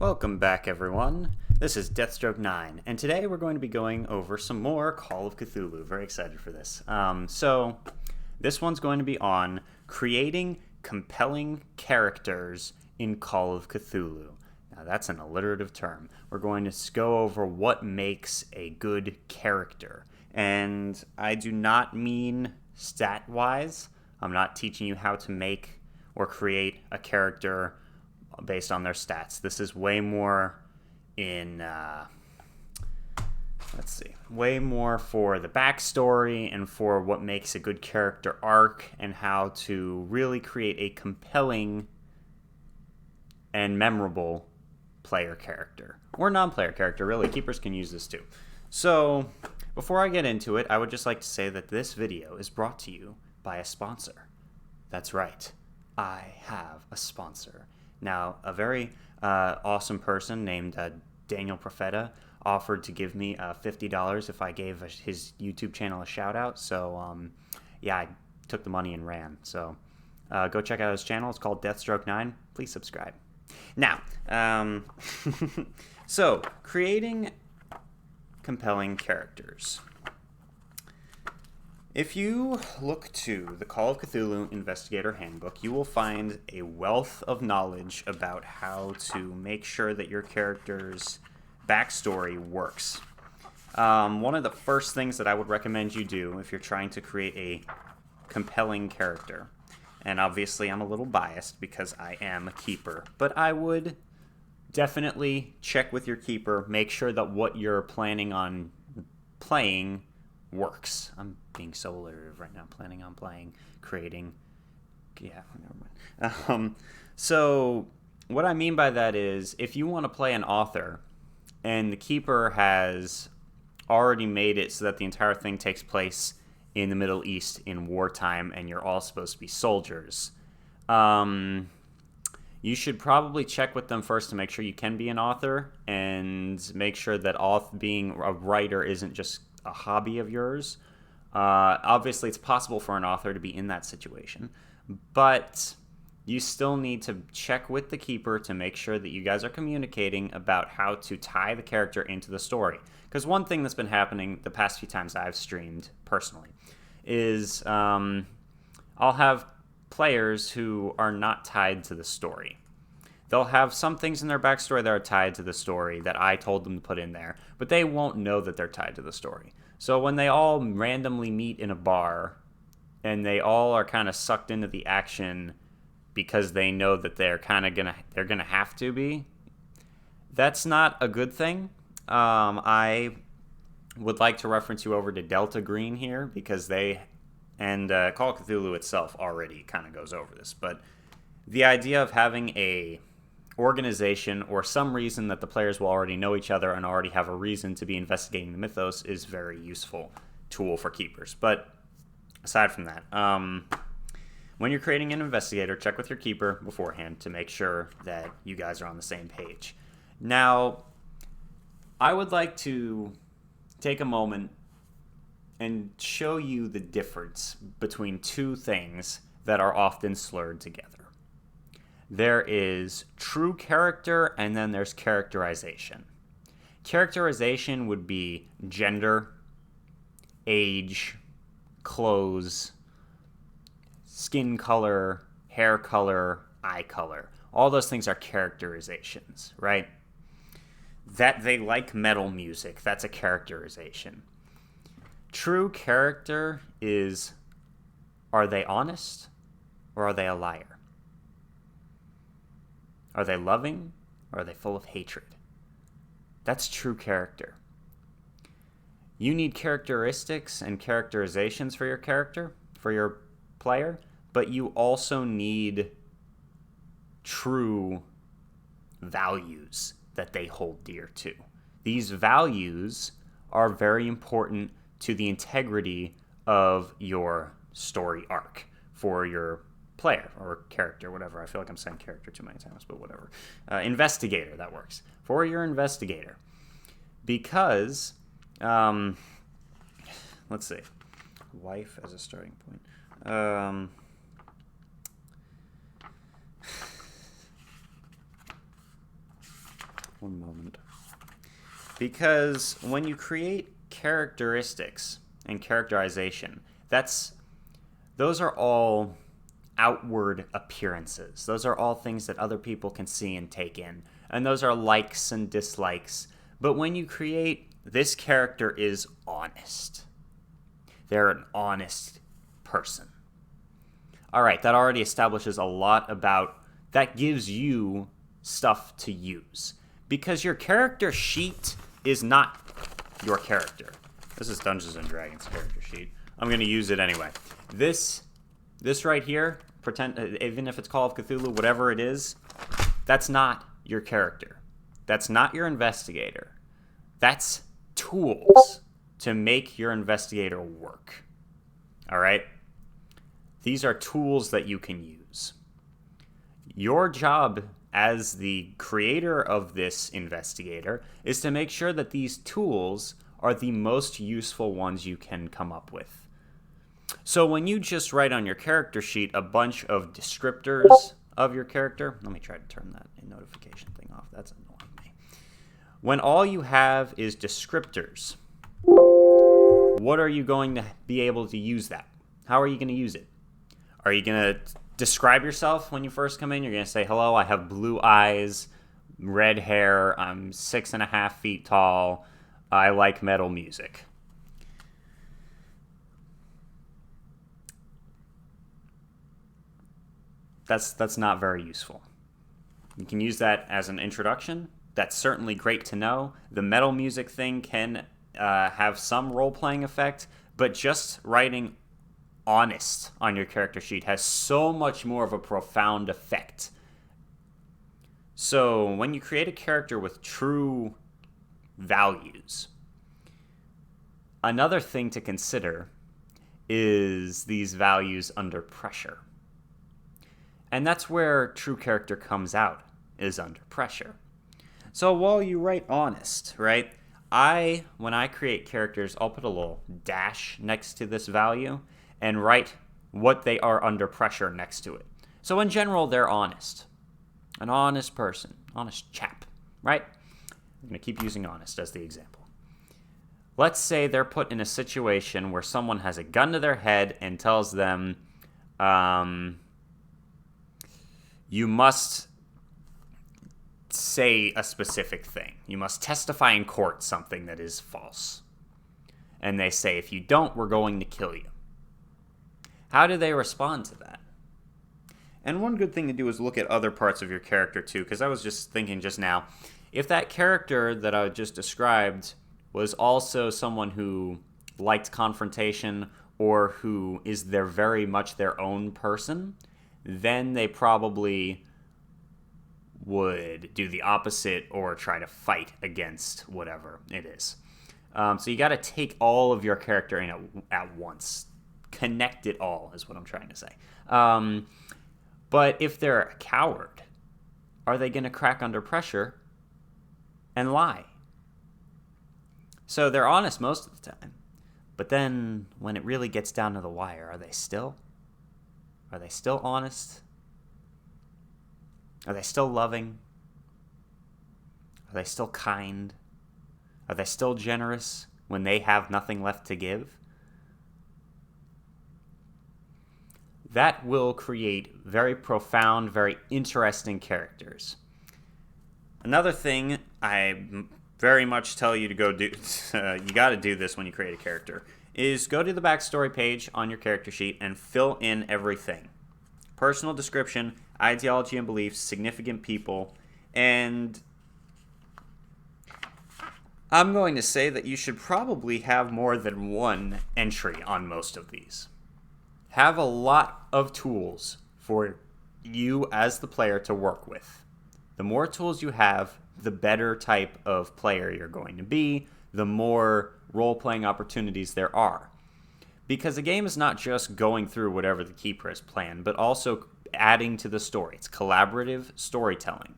Welcome back, everyone. This is Deathstroke9, and today we're going to be going over some more Call of Cthulhu. Very excited for this. So, this one's going to be on creating compelling characters in Call of Cthulhu. Now, that's an alliterative term. We're going to go over what makes a good character. And I do not mean stat-wise. I'm not teaching you how to make or create a character based on their stats. This is way more in, way more for the backstory and for what makes a good character arc and how to really create a compelling and memorable player character. Or non-player character, really. Keepers can use this too. So, before I get into it, I would just like to say that this video is brought to you by a sponsor. That's right. I have a sponsor. Now, a very awesome person named Daniel Profeta offered to give me $50 if I gave his YouTube channel a shout out. So, yeah, I took the money and ran. So, go check out his channel. It's called Deathstroke9. Please subscribe. Now, so creating compelling characters. If you look to the Call of Cthulhu Investigator Handbook, you will find a wealth of knowledge about how to make sure that your character's backstory works. One of the first things that I would recommend you do if you're trying to create a compelling character, and obviously I'm a little biased because I am a keeper, but I would definitely check with your keeper, make sure that what you're planning on playing works. I'm being so alliterative right now. Planning on playing, creating. Yeah, never mind. So what I mean by that is if you want to play an author and the keeper has already made it so that the entire thing takes place in the Middle East in wartime and you're all supposed to be soldiers, you should probably check with them first to make sure you can be an author and make sure that being a writer isn't just a hobby of yours. Obviously, it's possible for an author to be in that situation, but you still need to check with the keeper to make sure that you guys are communicating about how to tie the character into the story. Because one thing that's been happening the past few times I've streamed personally is I'll have players who are not tied to the story. They'll have some things in their backstory that are tied to the story that I told them to put in there, but they won't know that they're tied to the story. So when they all randomly meet in a bar and they all are kind of sucked into the action because they know that they're gonna have to be, that's not a good thing. I would like to reference you over to Delta Green here because Call of Cthulhu itself already kind of goes over this, but the idea of having a organization or some reason that the players will already know each other and already have a reason to be investigating the mythos is very useful tool for keepers. But aside from that, when you're creating an investigator, check with your keeper beforehand to make sure that you guys are on the same page. Now, I would like to take a moment and show you the difference between two things that are often slurred together. There is true character, and then there's characterization. Characterization would be gender, age, clothes, skin color, hair color, eye color. All those things are characterizations, right? That they like metal music, that's a characterization. True character is, are they honest or are they a liar? Are they loving or are they full of hatred? That's true character. You need characteristics and characterizations for your character, for your player, but you also need true values that they hold dear to. These values are very important to the integrity of your story arc for your player or character, whatever. I feel like I'm saying character too many times, but whatever. Investigator, that works. For your investigator. Because, let's see. Wife as a starting point. 1 moment. Because when you create characteristics and characterization, those are all outward appearances. Those are all things that other people can see and take in. And those are likes and dislikes. But when you create, this character is honest. They're an honest person. All right, that already establishes a lot about, that gives you stuff to use. Because your character sheet is not your character. This is Dungeons & Dragons character sheet. I'm going to use it anyway. This right here, pretend, even if it's Call of Cthulhu, whatever it is, that's not your character. That's not your investigator. That's tools to make your investigator work. All right? These are tools that you can use. Your job as the creator of this investigator is to make sure that these tools are the most useful ones you can come up with. So when you just write on your character sheet a bunch of descriptors of your character, let me try to turn that notification thing off. That's annoying me. When all you have is descriptors, what are you going to be able to use that? How are you going to use it? Are you going to describe yourself when you first come in? You're going to say, hello, I have blue eyes, red hair, I'm 6.5 feet tall, I like metal music. That's not very useful. You can use that as an introduction. That's certainly great to know. The metal music thing can have some role-playing effect, but just writing honest on your character sheet has so much more of a profound effect. So when you create a character with true values, another thing to consider is these values under pressure. And that's where true character comes out, is under pressure. So while you write honest, right, when I create characters, I'll put a little dash next to this value and write what they are under pressure next to it. So in general, they're honest. An honest person, honest chap, right? I'm going to keep using honest as the example. Let's say they're put in a situation where someone has a gun to their head and tells them, you must say a specific thing. You must testify in court something that is false. And they say, if you don't, we're going to kill you. How do they respond to that? And one good thing to do is look at other parts of your character too, because I was just thinking just now, if that character that I just described was also someone who liked confrontation or who is very much their own person, then they probably would do the opposite or try to fight against whatever it is. So you got to take all of your character in at once. Connect it all is what I'm trying to say. But if they're a coward, are they going to crack under pressure and lie? So they're honest most of the time. But then when it really gets down to the wire, are they still? Are they still honest? Are they still loving? Are they still kind? Are they still generous when they have nothing left to give? That will create very profound, very interesting characters. Another thing I very much tell you to go do, you got to do this when you create a character, is go to the backstory page on your character sheet and fill in everything. Personal description, ideology and beliefs, significant people, and I'm going to say that you should probably have more than one entry on most of these. Have a lot of tools for you as the player to work with. The more tools you have, the better type of player you're going to be, the more role-playing opportunities there are. Because a game is not just going through whatever the keeper has planned, but also adding to the story. It's collaborative storytelling.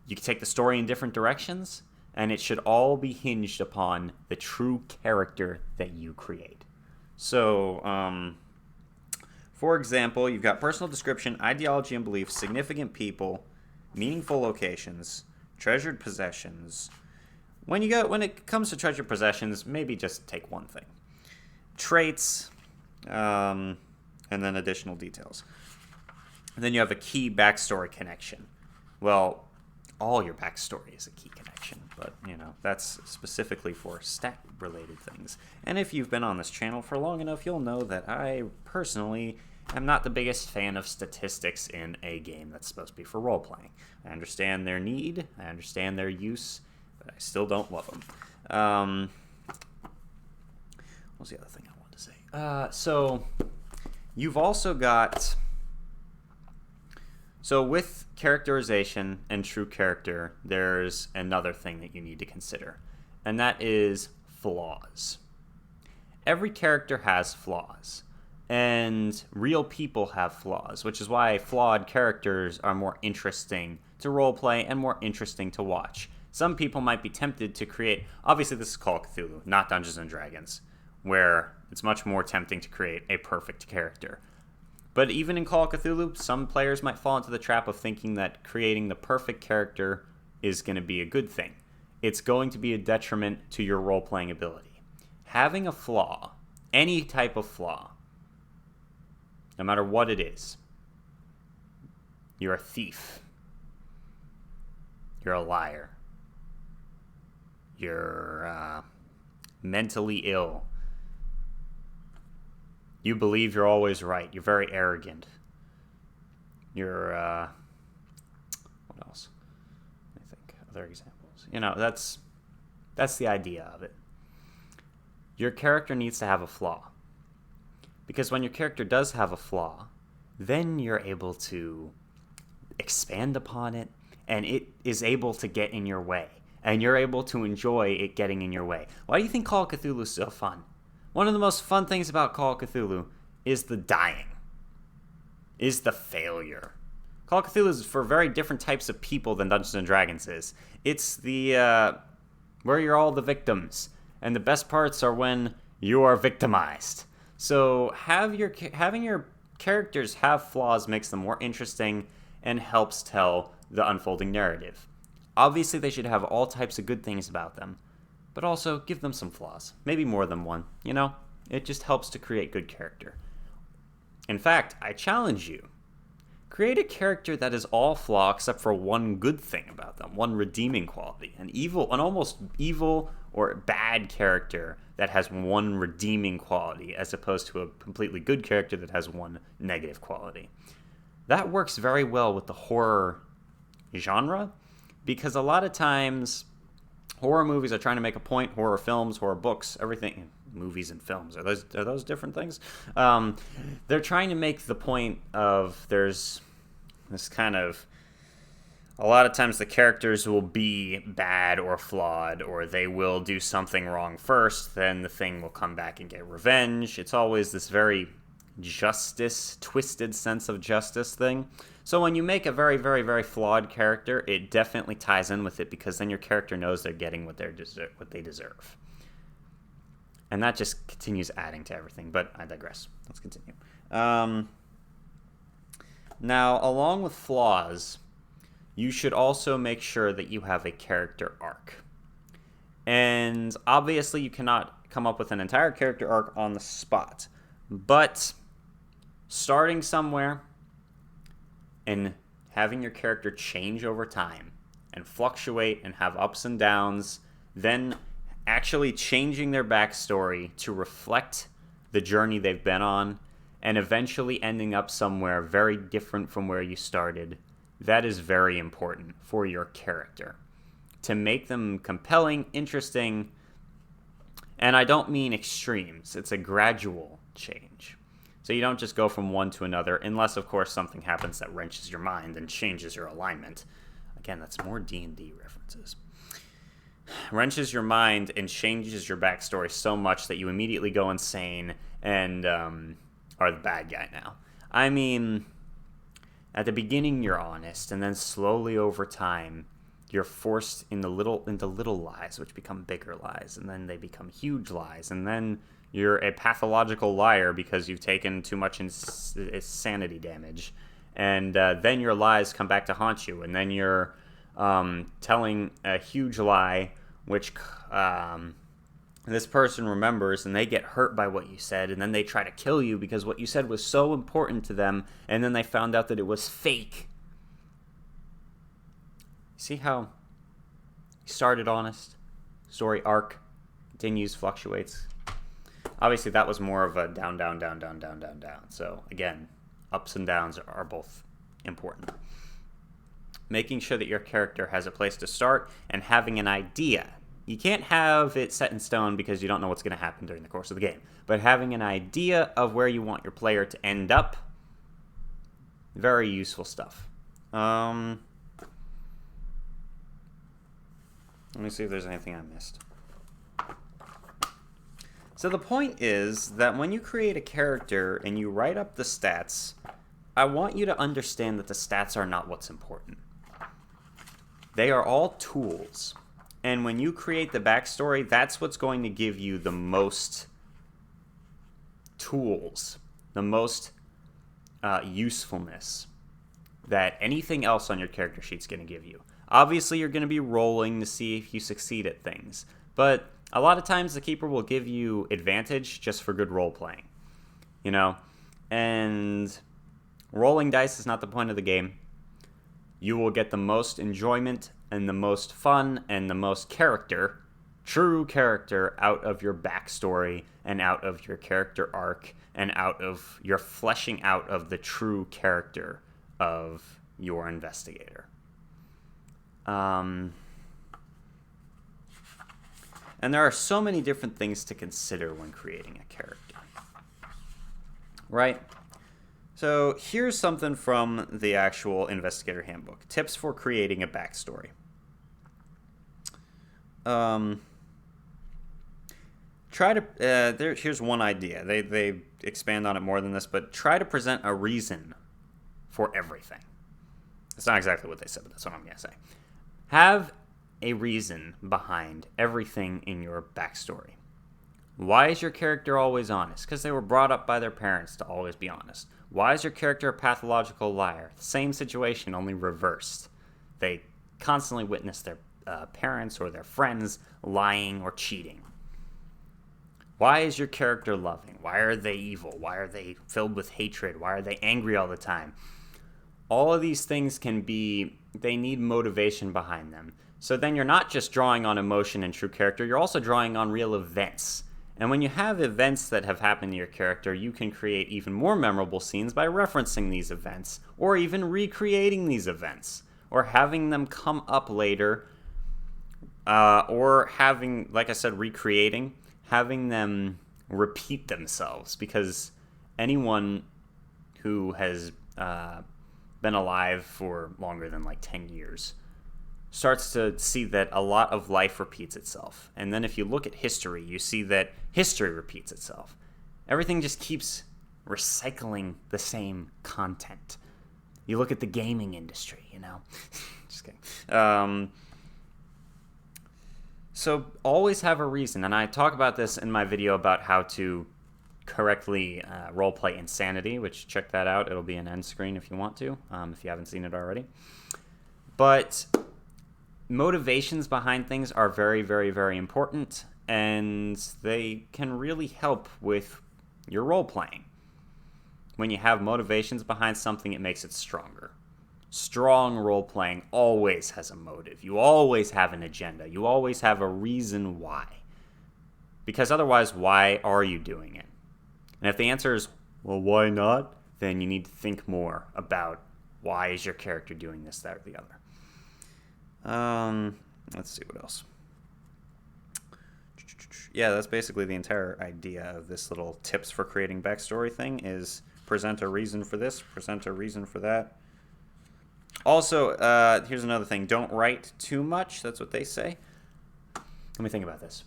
You can take the story in different directions, and it should all be hinged upon the true character that you create. So, for example, you've got personal description, ideology and beliefs, significant people, meaningful locations, Treasured possessions. When it comes to treasured possessions, maybe just take one thing. Traits, and then additional details. And then you have a key backstory connection. Well, all your backstory is a key connection, but, that's specifically for stat-related things. And if you've been on this channel for long enough, you'll know that I personally am not the biggest fan of statistics in a game that's supposed to be for role-playing. I understand their need, I understand their use, but I still don't love them. What was the other thing I wanted to say? So you've also got... So with characterization and true character, there's another thing that you need to consider, and that is flaws. Every character has flaws, and real people have flaws, which is why flawed characters are more interesting to roleplay and more interesting to watch. Some people might be tempted to create... Obviously, this is Call of Cthulhu, not Dungeons & Dragons, where it's much more tempting to create a perfect character. But even in Call of Cthulhu, some players might fall into the trap of thinking that creating the perfect character is going to be a good thing. It's going to be a detriment to your role-playing ability. Having a flaw, any type of flaw, no matter what it is, you're a thief, you're a liar, you're mentally ill, you believe you're always right. You're very arrogant. You're, what else? Let me think. Other examples. That's the idea of it. Your character needs to have a flaw. Because when your character does have a flaw, then you're able to expand upon it, and it is able to get in your way. And you're able to enjoy it getting in your way. Why do you think Call of Cthulhu is so fun? One of the most fun things about Call of Cthulhu is the dying, is the failure. Call of Cthulhu is for very different types of people than Dungeons & Dragons is. It's the, where you're all the victims, and the best parts are when you are victimized. So having your characters have flaws makes them more interesting and helps tell the unfolding narrative. Obviously, they should have all types of good things about them, but also give them some flaws. Maybe more than one, It just helps to create good character. In fact, I challenge you. Create a character that is all flaw except for one good thing about them, one redeeming quality. An almost evil or bad character that has one redeeming quality as opposed to a completely good character that has one negative quality. That works very well with the horror genre because a lot of times... Horror movies are trying to make a point. Horror films, horror books, everything. Movies and films. Are those different things? They're trying to make the point of there's this kind of... A lot of times the characters will be bad or flawed, or they will do something wrong first, then the thing will come back and get revenge. It's always this very twisted sense of justice thing. So when you make a very, very, very flawed character, it definitely ties in with it because then your character knows they're getting what they deserve. And that just continues adding to everything, but I digress. Let's continue. Now, along with flaws, you should also make sure that you have a character arc. And obviously you cannot come up with an entire character arc on the spot, but starting somewhere and having your character change over time and fluctuate and have ups and downs, then actually changing their backstory to reflect the journey they've been on, and eventually ending up somewhere very different from where you started, that is very important for your character. To make them compelling, interesting, and I don't mean extremes, it's a gradual change. So you don't just go from one to another, unless, of course, something happens that wrenches your mind and changes your alignment. Again, that's more D&D references. Wrenches your mind and changes your backstory so much that you immediately go insane and are the bad guy now. I mean, at the beginning you're honest, and then slowly over time you're forced into little lies, which become bigger lies, and then they become huge lies, and then you're a pathological liar because you've taken too much insanity damage. And then your lies come back to haunt you. And then you're telling a huge lie, which this person remembers, and they get hurt by what you said, and then they try to kill you because what you said was so important to them, and then they found out that it was fake. See how he started honest? Story arc continues, fluctuates. Obviously, that was more of a down, down, down, down, down, down, down. So, again, ups and downs are both important. Making sure that your character has a place to start and having an idea. You can't have it set in stone because you don't know what's going to happen during the course of the game. But having an idea of where you want your player to end up, very useful stuff. Let me see if there's anything I missed. So the point is that when you create a character and you write up the stats, I want you to understand that the stats are not what's important. They are all tools. And when you create the backstory, that's what's going to give you the most tools, the most usefulness that anything else on your character sheet's going to give you. Obviously, you're going to be rolling to see if you succeed at things, but a lot of times the keeper will give you advantage just for good role playing, you know? And rolling dice is not the point of the game. You will get the most enjoyment and the most fun and the most character, true character, out of your backstory and out of your character arc and out of your fleshing out of the true character of your investigator. And there are so many different things to consider when creating a character, right? So here's something from the actual Investigator Handbook. Tips for creating a backstory. Here's one idea. They expand on it more than this, but try to present a reason for everything. That's not exactly what they said, but that's what I'm going to say. Have a reason behind everything in your backstory. Why is your character always honest? Because they were brought up by their parents to always be honest. Why is your character a pathological liar? Same situation, only reversed. They constantly witness their parents or their friends lying or cheating. Why is your character loving? Why are they evil? Why are they filled with hatred? Why are they angry all the time? All of these things they need motivation behind them. So then you're not just drawing on emotion and true character, you're also drawing on real events. And when you have events that have happened to your character, you can create even more memorable scenes by referencing these events, or even recreating these events, or having them come up later, or having, like I said, having them repeat themselves, because anyone who has been alive for longer than like 10 years starts to see that a lot of life repeats itself. And then if you look at history, you see that history repeats itself. Everything just keeps recycling the same content. You look at the gaming industry, you know. Just kidding. So always have a reason. And I talk about this in my video about how to correctly roleplay Insanity, which check that out. It'll be an end screen if you want to, if you haven't seen it already. But motivations behind things are very, very, very important, and they can really help with your role playing. When you have motivations behind something, it makes it stronger. Strong role playing always has a motive. You always have an agenda. You always have a reason why. Because otherwise, why are you doing it? And if the answer is, well, why not? Then you need to think more about why is your character doing this, that, or the other. Let's see what else. Yeah, that's basically the entire idea of this little tips for creating backstory thing is present a reason for this, present a reason for that. Also, here's another thing. Don't write too much. That's what they say. Let me think about this.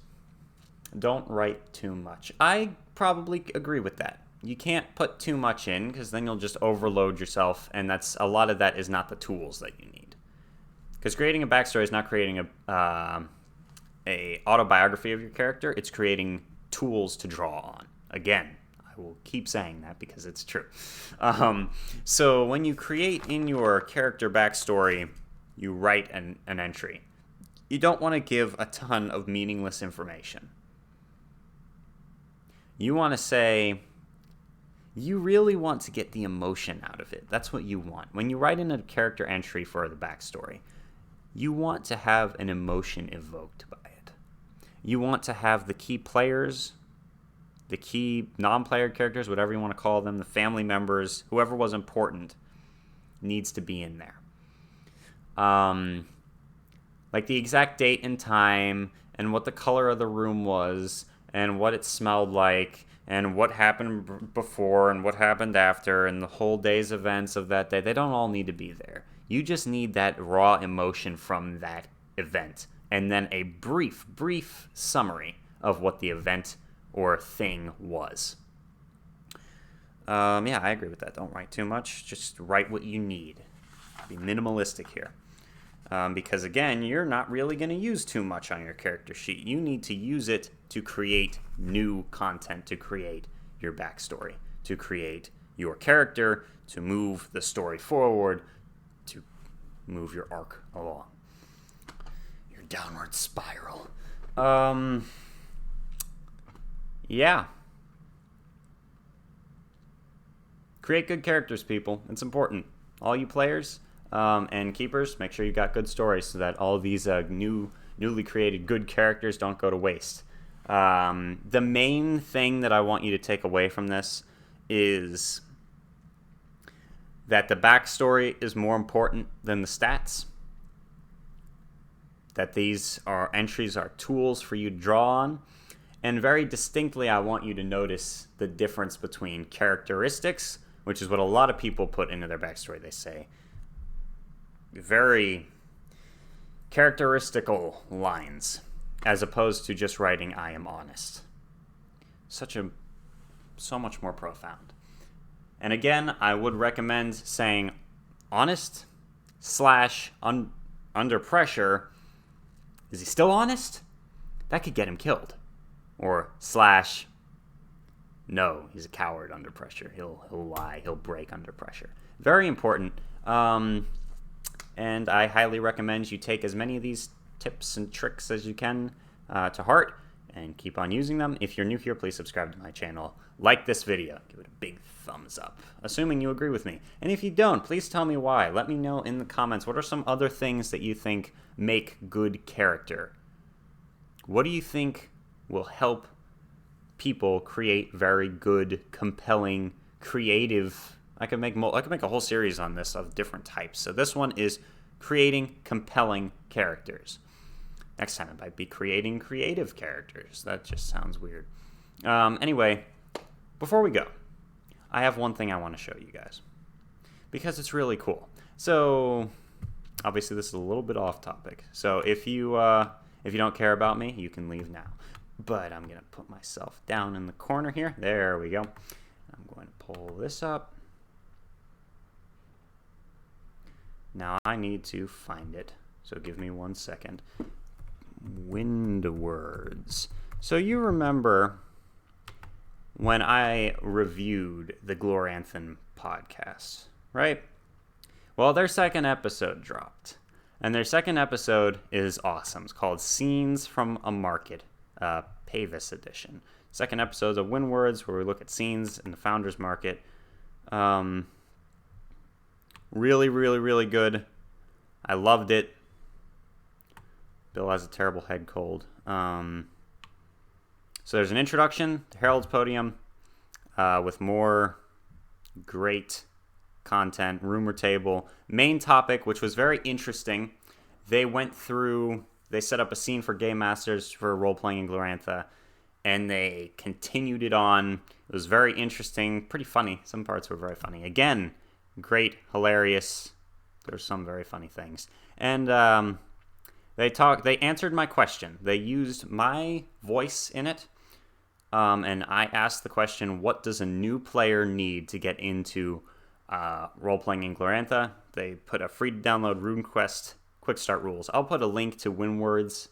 Don't write too much. I probably agree with that. You can't put too much in because then you'll just overload yourself, and a lot of that is not the tools that you need. Because creating a backstory is not creating a autobiography of your character. It's creating tools to draw on. Again, I will keep saying that because it's true. So when you create in your character backstory, you write an entry. You don't want to give a ton of meaningless information. You want to say, you really want to get the emotion out of it. That's what you want. When you write in a character entry for the backstory, you want to have an emotion evoked by it. You want to have the key players, the key non-player characters, whatever you want to call them, the family members, whoever was important, needs to be in there. Like the exact date and time, and what the color of the room was, and what it smelled like, and what happened before, and what happened after, and the whole day's events of that day. They don't all need to be there. You just need that raw emotion from that event, and then a brief summary of what the event or thing was. Yeah, I agree with that. Don't write too much. Just write what you need. Be minimalistic here. Because, again, you're not really going to use too much on your character sheet. You need to use it to create new content, to create your backstory, to create your character, to move the story forward, to move your arc along. Your downward spiral. Yeah. Create good characters, people. It's important. All you players and keepers, make sure you got good stories so that all these newly created good characters don't go to waste. The main thing that I want you to take away from this is that the backstory is more important than the stats. That these entries are tools for you to draw on. And very distinctly, I want you to notice the difference between characteristics, which is what a lot of people put into their backstory. They say very characteristical lines, as opposed to just writing, "I am honest." So much more profound. And again, I would recommend saying honest / under pressure. Is he still honest? That could get him killed. Or / no, he's a coward under pressure. He'll lie. He'll break under pressure. Very important. And I highly recommend you take as many of these tips and tricks as you can to heart and keep on using them. If you're new here, please subscribe to my channel. Like this video. Give it a big thumbs up, assuming you agree with me. And if you don't, please tell me why. Let me know in the comments. What are some other things that you think make good character? What do you think will help people create very good, compelling, creative... I could make a whole series on this of different types. So this one is creating compelling characters. Next time it might be creating creative characters. That just sounds weird. Anyway, before we go, I have one thing I want to show you guys, because it's really cool. So obviously this is a little bit off topic. So if you don't care about me, you can leave now. But I'm going to put myself down in the corner here. There we go. I'm going to pull this up. Now I need to find it, so give me 1 second. Windwords. So you remember when I reviewed the Gloranthan podcast, right? Well, their second episode dropped, and their second episode is awesome. It's called Scenes from a Market, Pavis edition. Second episode of Windwords, where we look at scenes in the Founders Market. Really, really, really good. I loved it. Bill has a terrible head cold. So there's an introduction to Harold's Podium with more great content, rumor table. Main topic, which was very interesting. They set up a scene for Game Masters for role-playing in Glorantha, and they continued it on. It was very interesting, pretty funny. Some parts were very funny. Again, great, hilarious. There's some very funny things. And they answered my question. They used my voice in it. And I asked the question, what does a new player need to get into role-playing in Glorantha? They put a free-to-download RuneQuest quick start rules. I'll put a link to Windwords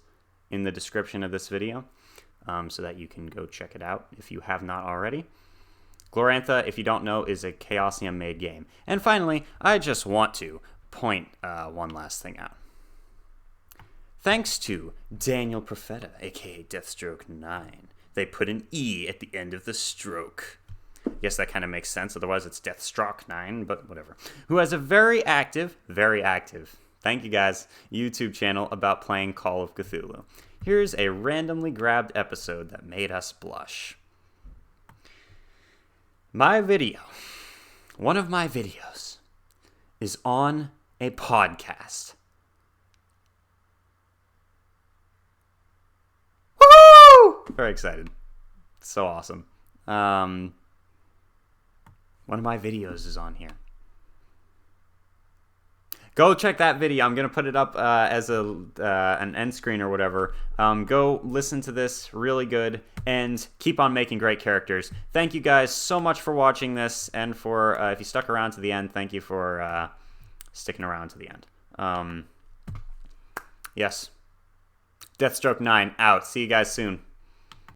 in the description of this video so that you can go check it out if you have not already. Glorantha, if you don't know, is a Chaosium-made game. And finally, I just want to point one last thing out. Thanks to Daniel Profeta, aka Deathstroke9, they put an E at the end of the stroke. Yes, that kind of makes sense. Otherwise, it's Deathstroke9, but whatever. Who has a very active, thank you guys, YouTube channel about playing Call of Cthulhu. Here's a randomly grabbed episode that made us blush. My video, one of my videos, is on a podcast. Woo! Very excited. So awesome. One of my videos is on here. Go check that video. I'm going to put it up as an end screen or whatever. Go listen to this. Really good. And keep on making great characters. Thank you guys so much for watching this. And for, if you stuck around to the end, thank you for sticking around to the end. Yes. Deathstroke9 out. See you guys soon.